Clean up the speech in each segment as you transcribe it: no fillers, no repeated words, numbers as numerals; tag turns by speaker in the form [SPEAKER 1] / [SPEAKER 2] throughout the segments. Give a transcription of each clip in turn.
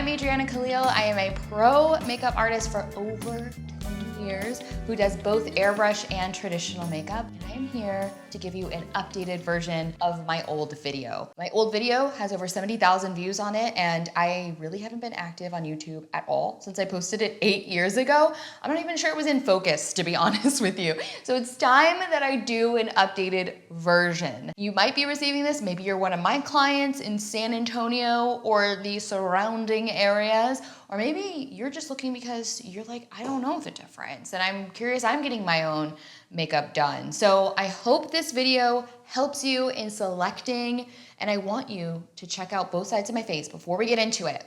[SPEAKER 1] I'm Adriana Khalil. I am a pro makeup artist for over 20 years who does both airbrush and traditional makeup. And I am here to give you an updated version of my old video. My old video has over 70,000 views on it, and I really haven't been active on YouTube at all since I posted it 8 years ago. I'm not even sure it was in focus, to be honest with you. So it's time that I do an updated version. You might be receiving this, maybe you're one of my clients in San Antonio or the surrounding areas, or maybe you're just looking because you're like, I don't know the difference, and I'm curious, I'm getting my own makeup done. So I hope this video helps you in selecting, and I want you to check out both sides of my face before we get into it,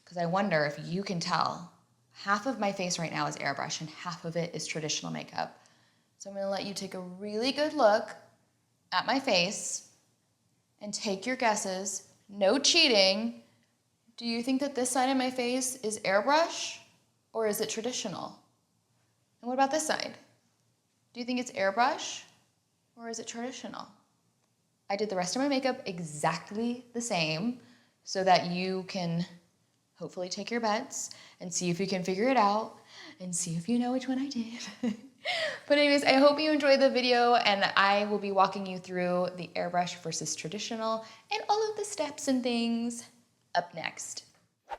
[SPEAKER 1] because I wonder if you can tell. Half of my face right now is airbrush and half of it is traditional makeup. So I'm gonna let you take a really good look at my face and take your guesses. No cheating. Do you think that this side of my face is airbrush or is it traditional? And what about this side? Do you think it's airbrush or is it traditional? I did the rest of my makeup exactly the same so that you can hopefully take your bets and see if you can figure it out and see if you know which one I did. But anyways, I hope you enjoyed the video, and I will be walking you through the airbrush versus traditional and all of the steps and things up next.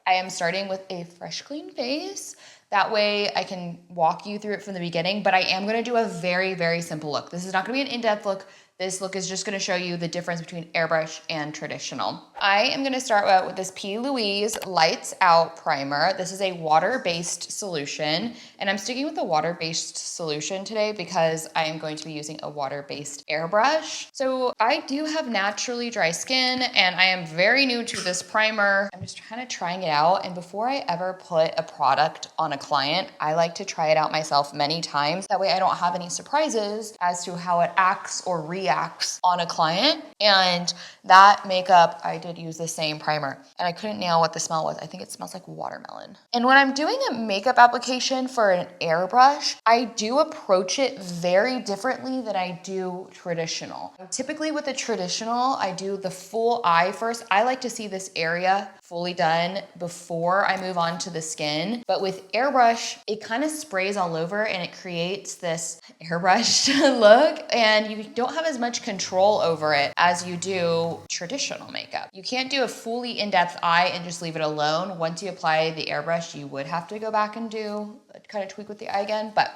[SPEAKER 1] I am starting with a fresh, clean face. That way I can walk you through it from the beginning, but I am gonna do a very, very simple look. This is not gonna be an in-depth look. This look is just gonna show you the difference between airbrush and traditional. I am gonna start out with this P. Louise Lights Out Primer. This is a water-based solution, and I'm sticking with the water-based solution today because I am going to be using a water-based airbrush. So I do have naturally dry skin, and I am very new to this primer. I'm just kind of trying it out, and before I ever put a product on a client, I like to try it out myself many times. That way I don't have any surprises as to how it acts or reacts on a client. And that makeup, I did use the same primer, and I couldn't nail what the smell was. I think it smells like watermelon. And when I'm doing a makeup application for an airbrush, I do approach it very differently than I do traditional. Typically with the traditional, I do the full eye first. I like to see this area fully done before I move on to the skin. But with airbrush, it kind of sprays all over and it creates this airbrush look, and you don't have as much control over it as you do traditional makeup. You can't do a fully in-depth eye and just leave it alone. Once you apply the airbrush, you would have to go back and do a kind of tweak with the eye again, but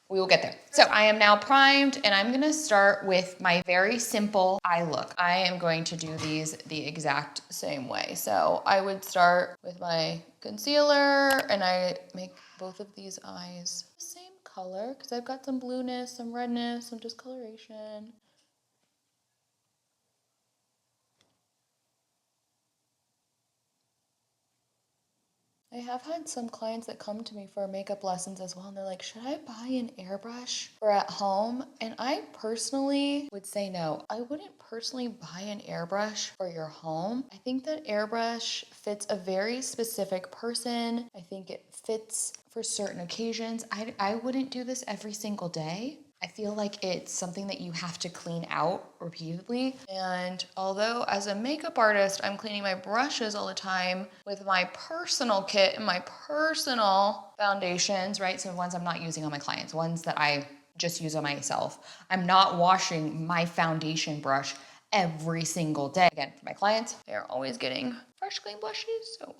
[SPEAKER 1] we will get there. So I am now primed, and I'm gonna start with my very simple eye look. I am going to do these the exact same way. So I would start with my concealer, and I make both of these eyes the same color because I've got some blueness, some redness, some discoloration. I have had some clients that come to me for makeup lessons as well, and they're like, should I buy an airbrush for at home? And I personally would say no. I wouldn't personally buy an airbrush for your home. I think that airbrush fits a very specific person. I think it fits for certain occasions. I wouldn't do this every single day. I feel like it's something that you have to clean out repeatedly. And although as a makeup artist, I'm cleaning my brushes all the time with my personal kit and my personal foundations, right? So ones I'm not using on my clients, ones that I just use on myself. I'm not washing my foundation brush every single day. Again, for my clients, they're always getting fresh, clean blushes, so.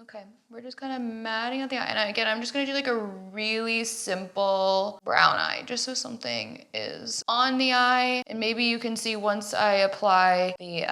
[SPEAKER 1] Okay, we're just kind of matting out the eye. And again, I'm just gonna do like a really simple brown eye, just so something is on the eye. And maybe you can see once I apply the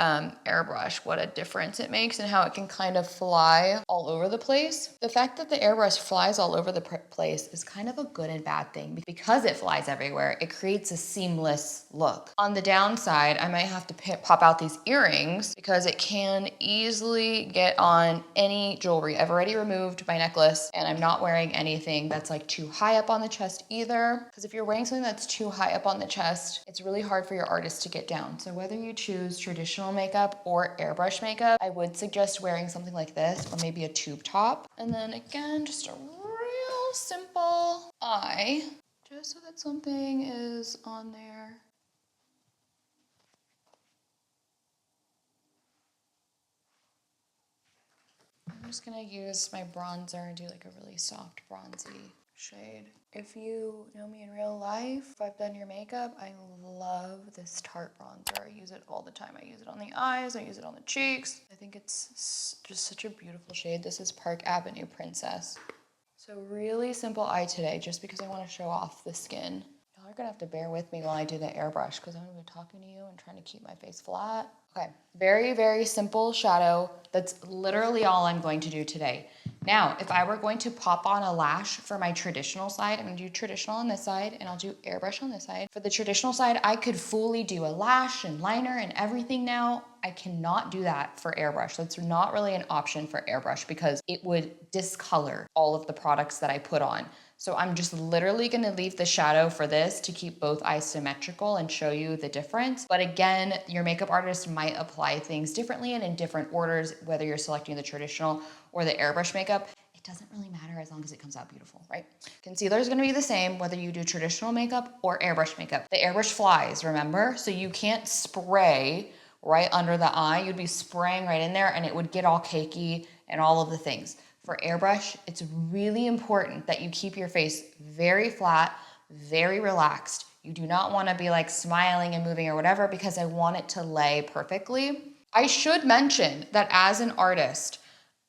[SPEAKER 1] airbrush, what a difference it makes and how it can kind of fly all over the place. The fact that the airbrush flies all over the place is kind of a good and bad thing. Because it flies everywhere, it creates a seamless look. On the downside, I might have to pop out these earrings because it can easily get on any jewelry. I've already removed my necklace, and I'm not wearing anything that's like too high up on the chest either. Because if you're wearing something that's too high up on the chest, it's really hard for your artist to get down. So whether you choose traditional makeup or airbrush makeup, I would suggest wearing something like this or maybe a tube top. And then again, just a real simple eye, just so that something is on there. just gonna use my bronzer and do like a really soft bronzy shade. If you know me in real life, if I've done your makeup, I love this Tarte bronzer. I use it all the time. I use it on the eyes, I use it on the cheeks. I think it's just such a beautiful shade. This is Park Avenue Princess. So really simple eye today, just because I want to show off the skin. Y'all are gonna have to bear with me while I do the airbrush because I'm gonna be talking to you and trying to keep my face flat. Okay, very, very simple shadow. That's literally all I'm going to do today. Now, if I were going to pop on a lash for my traditional side, I'm gonna do traditional on this side and I'll do airbrush on this side. For the traditional side, I could fully do a lash and liner and everything now. I cannot do that for airbrush. That's not really an option for airbrush because it would discolor all of the products that I put on. So I'm just literally gonna leave the shadow for this to keep both eyes symmetrical and show you the difference. But again, your makeup artist might apply things differently and in different orders, whether you're selecting the traditional or the airbrush makeup. It doesn't really matter as long as it comes out beautiful, right? Concealer is gonna be the same whether you do traditional makeup or airbrush makeup. The airbrush flies, remember? So you can't spray right under the eye. You'd be spraying right in there and it would get all cakey and all of the things. For airbrush, it's really important that you keep your face very flat, very relaxed. You do not want to be like smiling and moving or whatever because I want it to lay perfectly. I should mention that as an artist,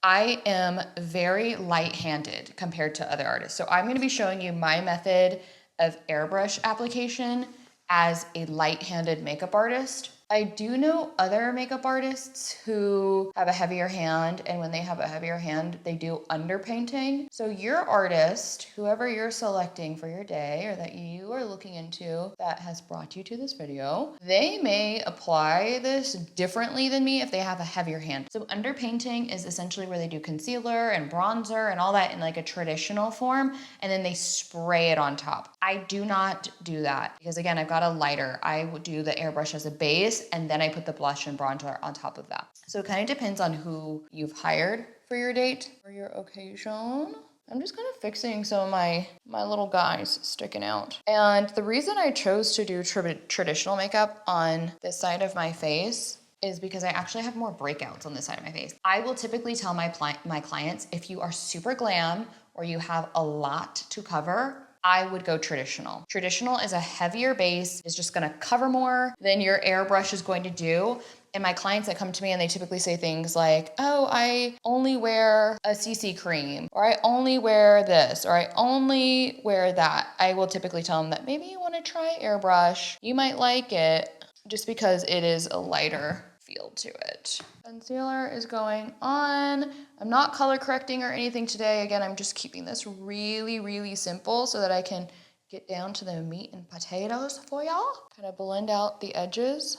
[SPEAKER 1] I am very light-handed compared to other artists. So I'm going to be showing you my method of airbrush application as a light-handed makeup artist. I do know other makeup artists who have a heavier hand, and when they have a heavier hand, they do underpainting. So your artist, whoever you're selecting for your day or that you are looking into that has brought you to this video, they may apply this differently than me if they have a heavier hand. So underpainting is essentially where they do concealer and bronzer and all that in like a traditional form, and then they spray it on top. I do not do that because again, I've got a lighter. I would do the airbrush as a base and then I put the blush and bronzer on top of that. So it kind of depends on who you've hired for your date or your occasion. I'm just kind of fixing some of my little guys sticking out. And the reason I chose to do traditional makeup on this side of my face is because I actually have more breakouts on this side of my face. I will typically tell my clients, if you are super glam or you have a lot to cover, I would go traditional. Traditional is a heavier base, is just gonna cover more than your airbrush is going to do. And my clients that come to me and they typically say things like, oh, I only wear a CC cream, or I only wear this, or I only wear that. I will typically tell them that maybe you wanna try airbrush. You might like it just because it is a lighter feel to it. Concealer is going on. I'm not color correcting or anything today. Again, I'm just keeping this really, really simple so that I can get down to the meat and potatoes for y'all. Kind of blend out the edges.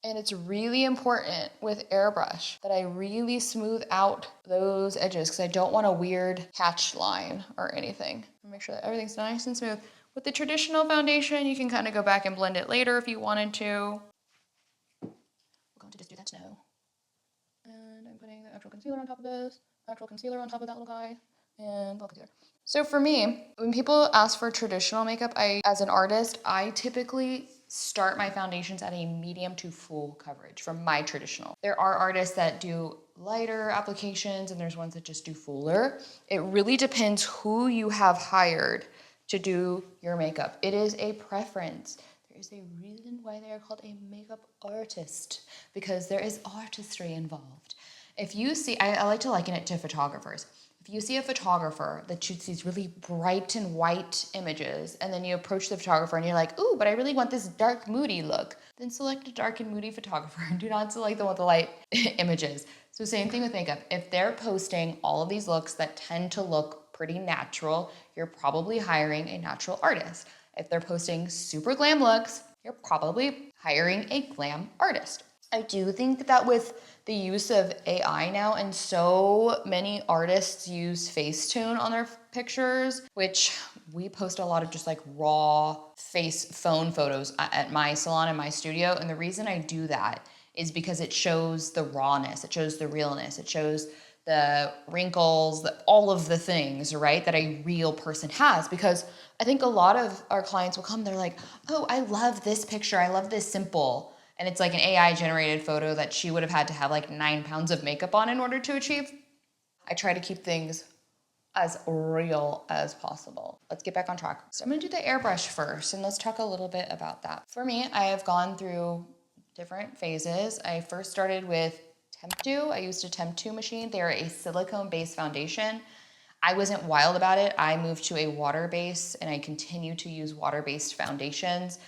[SPEAKER 1] And it's really important with airbrush that I really smooth out those edges because I don't want a weird hatch line or anything. Make sure that everything's nice and smooth. With the traditional foundation, you can kind of go back and blend it later if you wanted to. To just do that now. And I'm putting the actual concealer on top of this, actual concealer on top of that little guy, and little concealer. So for me, when people ask for traditional makeup, as an artist, I typically start my foundations at a medium to full coverage from my traditional. There are artists that do lighter applications and there's ones that just do fuller. It really depends who you have hired to do your makeup. It is a preference. There is a reason why they are called a makeup artist, because there is artistry involved. If you see, I like to liken it to photographers. If you see a photographer that shoots these really bright and white images, and then you approach the photographer and you're like, ooh, but I really want this dark, moody look, then select a dark and moody photographer and do not select the one with the light images. So same thing with makeup. If they're posting all of these looks that tend to look pretty natural, you're probably hiring a natural artist. If they're posting super glam looks, you're probably hiring a glam artist. I do think that with the use of AI now, and so many artists use Facetune on their pictures, which we post a lot of just like raw face phone photos at my salon and my studio. And the reason I do that is because it shows the rawness, it shows the realness, it shows the wrinkles, all of the things, right, that a real person has. Because I think a lot of our clients will come, they're like, oh, I love this picture, I love this simple. and it's like an AI generated photo that she would have had to have like 9 pounds of makeup on in order to achieve. I try to keep things as real as possible. Let's get back on track. So I'm gonna do the airbrush first, and let's talk a little bit about that. For me, I have gone through different phases. I first started with Temp2. I used a Temp2 machine. They are a silicone-based foundation. I wasn't wild about it. I moved to a water-based, and I continue to use water-based foundations.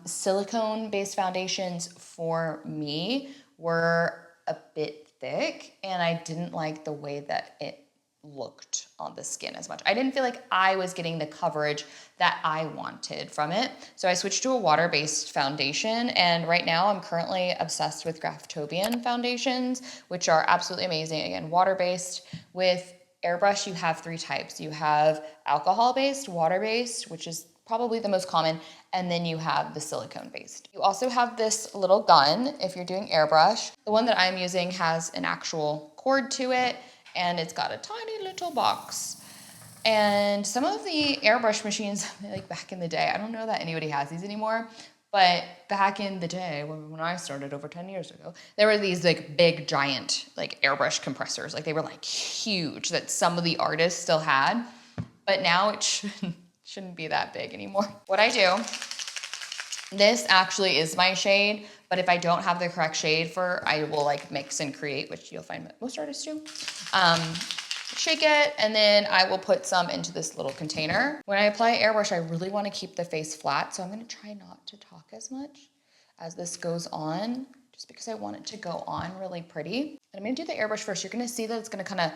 [SPEAKER 1] Silicone-based foundations for me were a bit thick, and I didn't like the way that it looked on the skin as much. I didn't feel like I was getting the coverage that I wanted from it. So I switched to a water-based foundation, and right now I'm currently obsessed with Graftobian foundations, which are absolutely amazing. Again, water-based. With airbrush, you have 3 types. You have alcohol-based, water-based, which is probably the most common, and then you have the silicone-based. You also have this little gun if you're doing airbrush. The one that I'm using has an actual cord to it, and it's got a tiny little box. And some of the airbrush machines, like back in the day, I don't know that anybody has these anymore, but back in the day, when I started over 10 years ago, there were these like big giant like airbrush compressors. Like they were like huge that some of the artists still had, but now it shouldn't be that big anymore. What I do, this actually is my shade, but if I don't have the correct shade for, I will like mix and create, which you'll find most artists do. Shake it, and then I will put some into this little container. When I apply airbrush, I really want to keep the face flat, so I'm going to try not to talk as much as this goes on, just because I want it to go on really pretty. And I'm going to do the airbrush first. You're going to see that it's going to kind of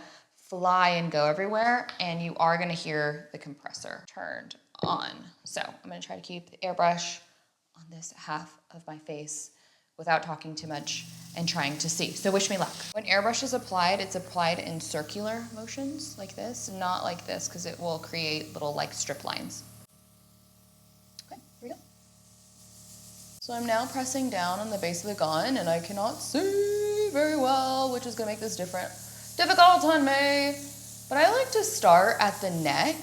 [SPEAKER 1] fly and go everywhere, and you are going to hear the compressor turned on. So I'm going to try to keep the airbrush on this half of my face without talking too much and trying to see. So wish me luck. When airbrush is applied, it's applied in circular motions like this, not like this, because it will create little like strip lines. Okay, here we go. So I'm now pressing down on the base of the gun, and I cannot see very well, which is gonna make this difficult on me. But I like to start at the neck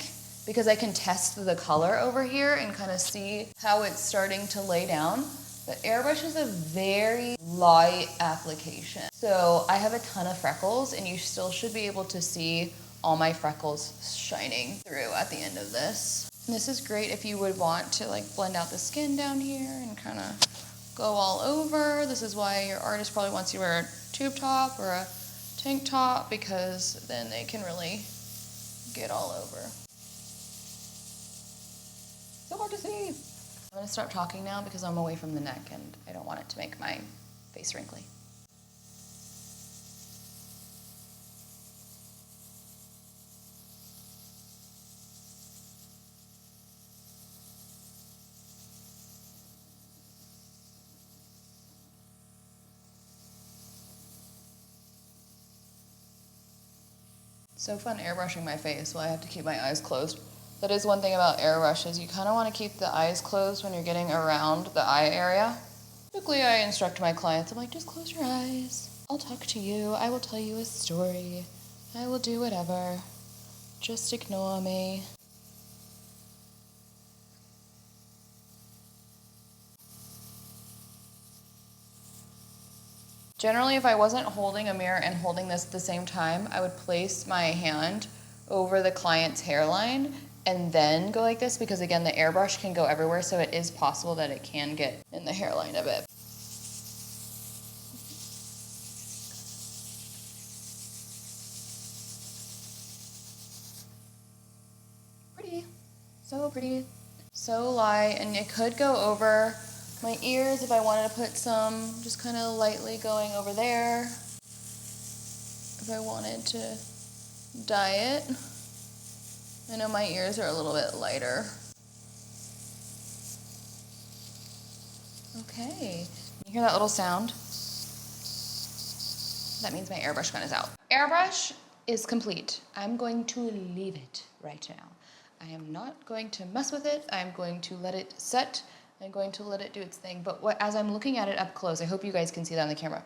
[SPEAKER 1] because I can test the color over here and kind of see how it's starting to lay down. But airbrush is a very light application. So I have a ton of freckles, and you still should be able to see all my freckles shining through at the end of this. And this is great if you would want to like blend out the skin down here and kind of go all over. This is why your artist probably wants you to wear a tube top or a tank top, because then they can really get all over. So hard to see. I'm gonna stop talking now because I'm away from the neck and I don't want it to make my face wrinkly. So fun airbrushing my face while I have to keep my eyes closed. That is one thing about airbrush, is you kind of want to keep the eyes closed when you're getting around the eye area. Typically I instruct my clients, I'm like, just close your eyes. I'll talk to you. I will tell you a story. I will do whatever. Just ignore me. Generally, if I wasn't holding a mirror and holding this at the same time, I would place my hand over the client's hairline and then go like this, because again, the airbrush can go everywhere, so it is possible that it can get in the hairline a bit. Pretty, so light, and it could go over my ears if I wanted to put some, just kind of lightly going over there. If I wanted to dye it. I know my ears are a little bit lighter. Okay, you hear that little sound? That means my airbrush gun is out. Airbrush is complete. I'm going to leave it right now. I am not going to mess with it. I'm going to let it set. I'm going to let it do its thing. But as I'm looking at it up close, I hope you guys can see that on the camera,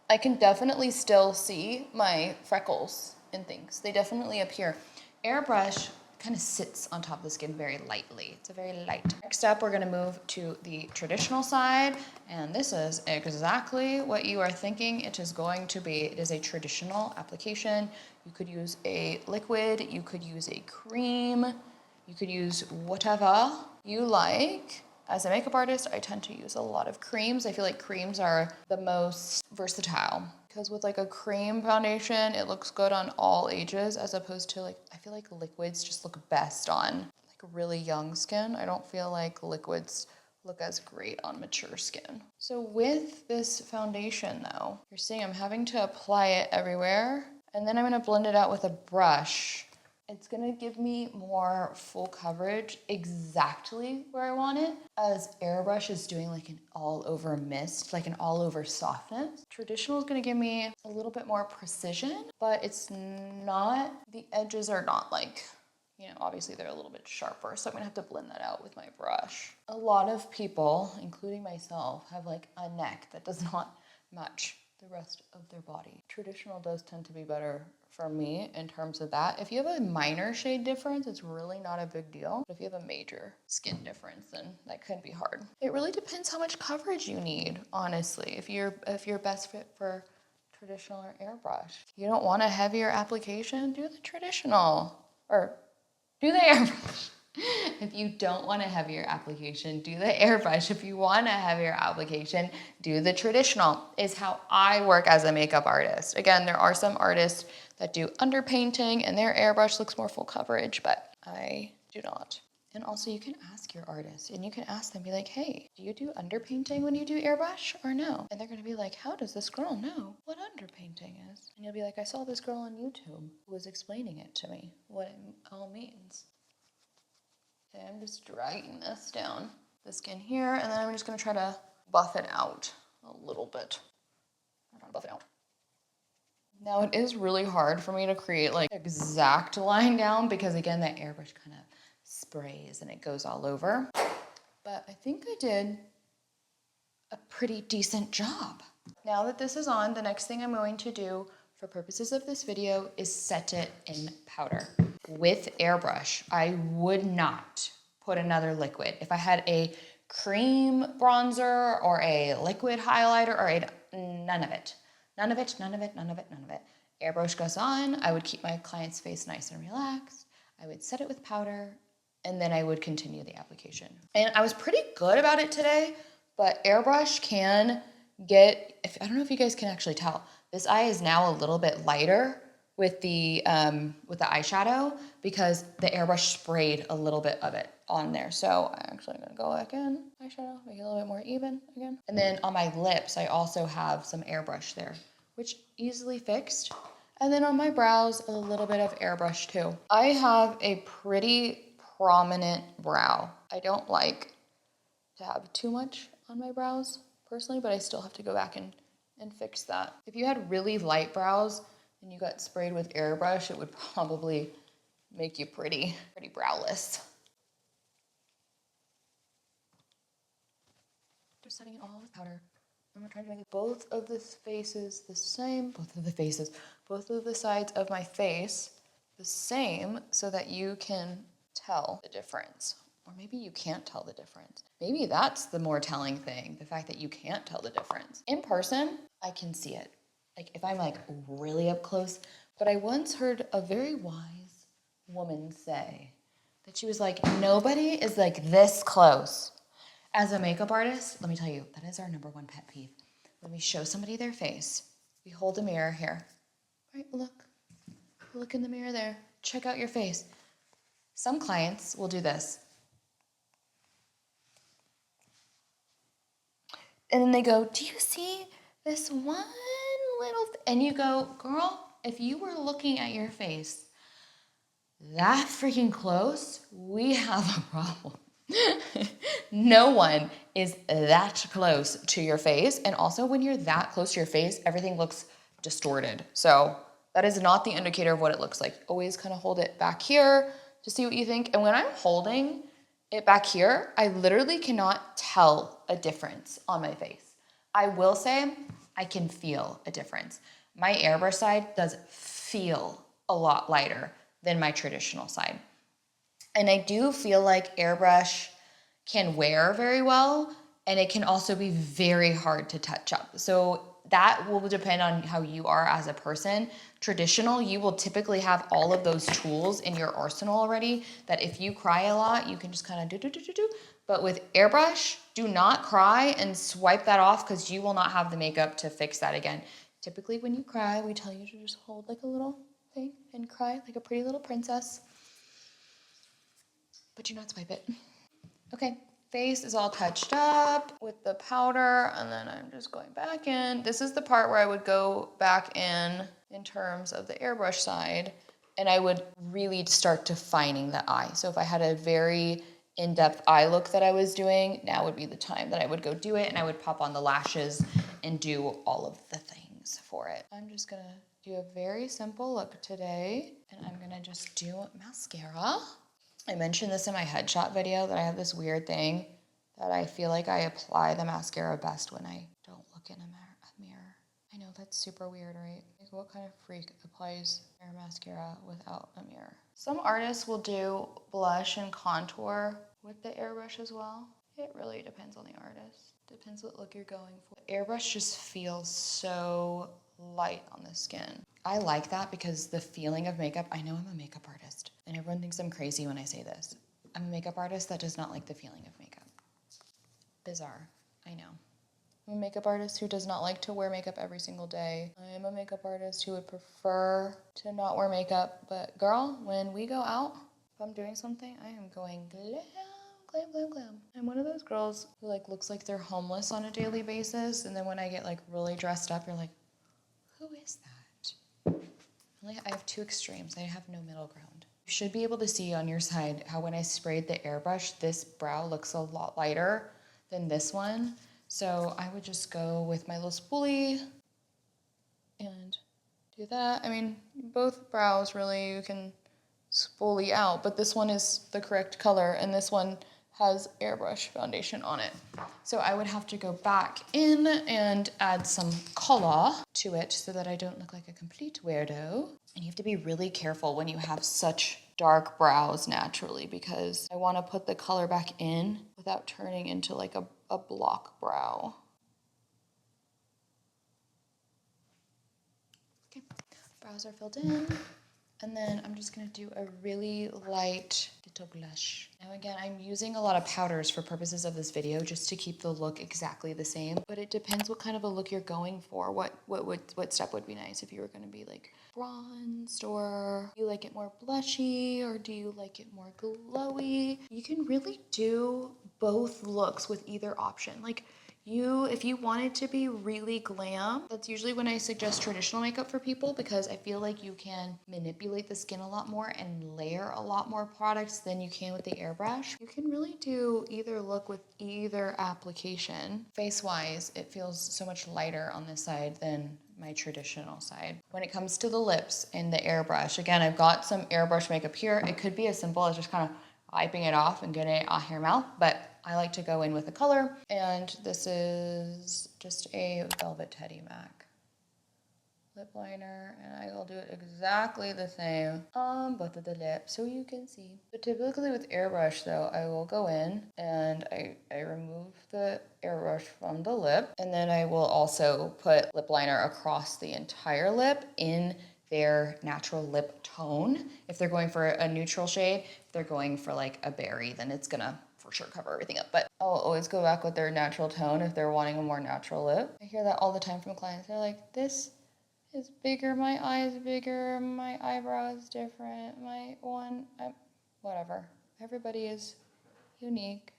[SPEAKER 1] I can definitely still see my freckles and things. They definitely appear. Airbrush kind of sits on top of the skin very lightly. It's a very light. Next up, we're gonna move to the traditional side, and this is exactly what you are thinking it is going to be. It is a traditional application. You could use a liquid, you could use a cream, you could use whatever you like. As a makeup artist, I tend to use a lot of creams. I feel like creams are the most versatile because with like a cream foundation, it looks good on all ages as opposed to like, I feel like liquids just look best on like really young skin. I don't feel like liquids look as great on mature skin. So with this foundation though, you're seeing I'm having to apply it everywhere and then I'm gonna blend it out with a brush. It's gonna give me more full coverage exactly where I want it, as Airbrush is doing like an all over mist, like an all over softness. Traditional is gonna give me a little bit more precision, but it's not, the edges are not like, you know, obviously they're a little bit sharper, so I'm gonna have to blend that out with my brush. A lot of people, including myself, have like a neck that does not match the rest of their body. Traditional does tend to be better for me in terms of that. If you have a minor shade difference, it's really not a big deal. But if you have a major skin difference, then that could be hard. It really depends how much coverage you need, honestly. If you're best fit for traditional or airbrush. If you don't want a heavier application, do the traditional or do the airbrush. If you don't want a heavier application, do the airbrush. If you want a heavier application, do the traditional, is how I work as a makeup artist. Again, there are some artists that do underpainting and their airbrush looks more full coverage, but I do not. And also you can ask your artist and you can ask them, be like, hey, do you do underpainting when you do airbrush or no? And they're gonna be like, how does this girl know what underpainting is? And you'll be like, I saw this girl on YouTube who was explaining it to me, what it all means. Okay, I'm just dragging this down the skin here, and then I'm just gonna try to buff it out a little bit. I'm trying to buff it out. Now it is really hard for me to create like exact line down because again, that airbrush kind of sprays and it goes all over. But I think I did a pretty decent job. Now that this is on, the next thing I'm going to do for purposes of this video is set it in powder. With airbrush, I would not put another liquid. If I had a cream bronzer or a liquid highlighter or none of it. None of it, none of it, none of it, none of it. Airbrush goes on, I would keep my client's face nice and relaxed. I would set it with powder and then I would continue the application. And I was pretty good about it today, but airbrush can get, I don't know if you guys can actually tell, this eye is now a little bit lighter with the eyeshadow because the airbrush sprayed a little bit of it on there. So I'm actually gonna go back in, eyeshadow, make it a little bit more even again. And then on my lips, I also have some airbrush there, which easily fixed. And then on my brows, a little bit of airbrush too. I have a pretty prominent brow. I don't like to have too much on my brows personally, but I still have to go back and fix that. If you had really light brows and you got sprayed with airbrush, it would probably make you pretty browless. Just setting it all with powder. I'm trying to make both of the faces the same, both of the sides of my face the same so that you can tell the difference. Or maybe you can't tell the difference. Maybe that's the more telling thing, the fact that you can't tell the difference. In person, I can see it. Like if I'm like really up close, but I once heard a very wise woman say that she was like, nobody is like this close. As a makeup artist, let me tell you, that is our number one pet peeve. When we show somebody their face, we hold a mirror here. Right, look in the mirror there. Check out your face. Some clients will do this. And then they go, do you see this one little, and you go, girl, if you were looking at your face that freaking close, we have a problem. No one is that close to your face. And also when you're that close to your face, everything looks distorted. So that is not the indicator of what it looks like. Always kind of hold it back here to see what you think. And when I'm holding it back here, I literally cannot tell a difference on my face. I will say I can feel a difference. My airbrush side does feel a lot lighter than my traditional side. And I do feel like airbrush can wear very well, and it can also be very hard to touch up. So that will depend on how you are as a person. Traditional, you will typically have all of those tools in your arsenal already, that if you cry a lot, you can just kind of do. But with airbrush, do not cry and swipe that off, because you will not have the makeup to fix that again. Typically when you cry, we tell you to just hold like a little thing and cry like a pretty little princess. But do not swipe it. Okay, face is all touched up with the powder, and then I'm just going back in. This is the part where I would go back in terms of the airbrush side, and I would really start defining the eye. So if I had a very in-depth eye look that I was doing, now would be the time that I would go do it, and I would pop on the lashes and do all of the things for it. I'm just gonna do a very simple look today, and I'm gonna just do mascara. I mentioned this in my headshot video that I have this weird thing that I feel like I apply the mascara best when I don't look in a mirror. I know that's super weird, right? Like, what kind of freak applies their mascara without a mirror? Some artists will do blush and contour with the airbrush as well. It really depends on the artist. Depends what look you're going for. The airbrush just feels so light on the skin. I like that because the feeling of makeup, I know I'm a makeup artist, and everyone thinks I'm crazy when I say this. I'm a makeup artist that does not like the feeling of makeup. Bizarre, I know. I'm a makeup artist who does not like to wear makeup every single day. I am a makeup artist who would prefer to not wear makeup, but girl, when we go out, if I'm doing something, I am going glam, glam, glam, glam. I'm one of those girls who like looks like they're homeless on a daily basis, and then when I get like really dressed up, you're like, who is that? I have two extremes. I have no middle ground. You should be able to see on your side how when I sprayed the airbrush, this brow looks a lot lighter than this one. So I would just go with my little spoolie and do that. I mean, both brows really you can spoolie out, but this one is the correct color and this one has airbrush foundation on it. So I would have to go back in and add some color to it so that I don't look like a complete weirdo. And you have to be really careful when you have such dark brows naturally, because I want to put the color back in without turning into like a block brow. Okay, brows are filled in. And then I'm just gonna do a really light little blush. Now again, I'm using a lot of powders for purposes of this video just to keep the look exactly the same, but it depends what kind of a look you're going for. What step would be nice if you were gonna be like bronzed, or do you like it more blushy, or do you like it more glowy? You can really do both looks with either option. Like, if you want it to be really glam, that's usually when I suggest traditional makeup for people, because I feel like you can manipulate the skin a lot more and layer a lot more products than you can with the airbrush. You can really do either look with either application. Face-wise, it feels so much lighter on this side than my traditional side. When it comes to the lips and the airbrush, again, I've got some airbrush makeup here. It could be as simple as just kind of wiping it off and getting it off your mouth, but I like to go in with a color, and this is just a Velvet Teddy MAC lip liner, and I will do it exactly the same on both of the lips so you can see. But typically with airbrush though, I will go in and I remove the airbrush from the lip, and then I will also put lip liner across the entire lip in their natural lip tone. If they're going for a neutral shade, if they're going for like a berry, then it's gonna for sure cover everything up. But I'll always go back with their natural tone if they're wanting a more natural lip. I hear that all the time from clients. They're like, this is bigger, my eye is bigger, my eyebrow is different, whatever. Everybody is unique.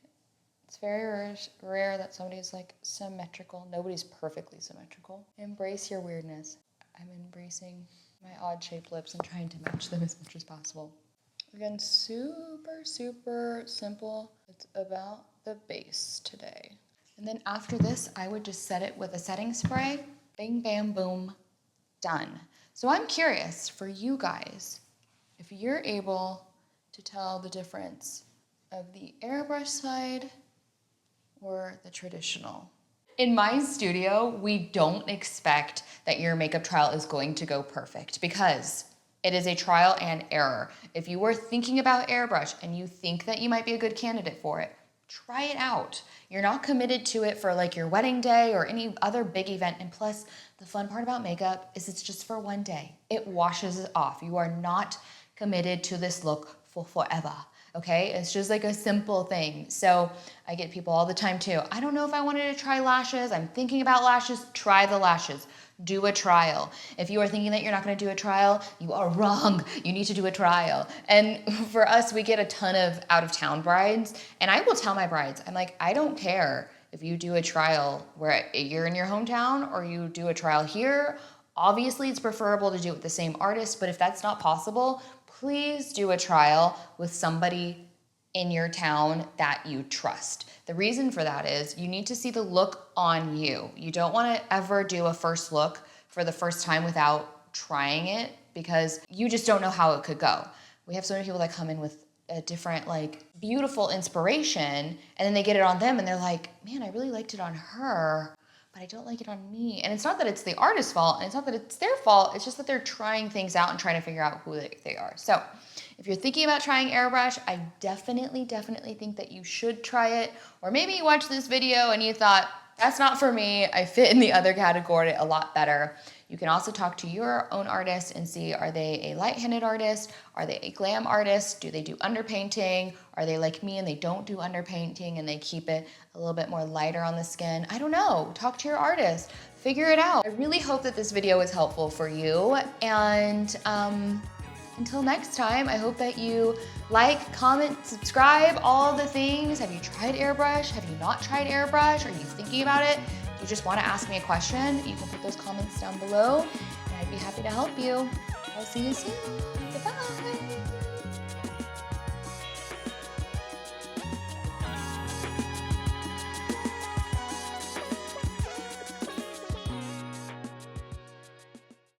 [SPEAKER 1] It's very rare that somebody's like symmetrical. Nobody's perfectly symmetrical. Embrace your weirdness. I'm embracing my odd shaped lips and trying to match them as much as possible. Again, super, super simple. It's about the base today. And then after this, I would just set it with a setting spray. Bing, bam, boom, done. So I'm curious for you guys, if you're able to tell the difference of the airbrush side or the traditional. In my studio, we don't expect that your makeup trial is going to go perfect, because It is a trial and error. If you are thinking about airbrush and you think that you might be a good candidate for it, try it out. You're not committed to it for like your wedding day or any other big event. And plus, the fun part about makeup is it's just for one day. It washes it off. You are not committed to this look for forever. Okay, it's just like a simple thing. So I get people all the time too. I don't know if I wanted to try lashes. I'm thinking about lashes. Try the lashes. Do a trial. If you are thinking that you're not going to do a trial, you are wrong. You need to do a trial. And for us, we get a ton of out-of-town brides, and I will tell my brides, I'm like, I don't care if you do a trial where you're in your hometown or you do a trial here. Obviously, it's preferable to do it with the same artist, but if that's not possible, please do a trial with somebody in your town that you trust. The reason for that is you need to see the look on you. You don't want to ever do a first look for the first time without trying it because you just don't know how it could go. We have so many people that come in with a different, like, beautiful inspiration, and then they get it on them and they're like, man, I really liked it on her, but I don't like it on me. And it's not that it's the artist's fault, and it's not that it's their fault, it's just that they're trying things out and trying to figure out who they are. So if you're thinking about trying airbrush, I definitely think that you should try it. Or maybe you watched this video and you thought, that's not for me, I fit in the other category a lot better. You can also talk to your own artist and see, are they a light-handed artist? Are they a glam artist? Do they do underpainting? Are they like me and they don't do underpainting and they keep it a little bit more lighter on the skin? I don't know. Talk to your artist. Figure it out. I really hope that this video was helpful for you. And until next time, I hope that you like, comment, subscribe, all the things. Have you tried airbrush? Have you not tried airbrush? Are you thinking about it? If you just want to ask me a question, you can put those comments down below and I'd be happy to help you. I'll see you soon. Goodbye.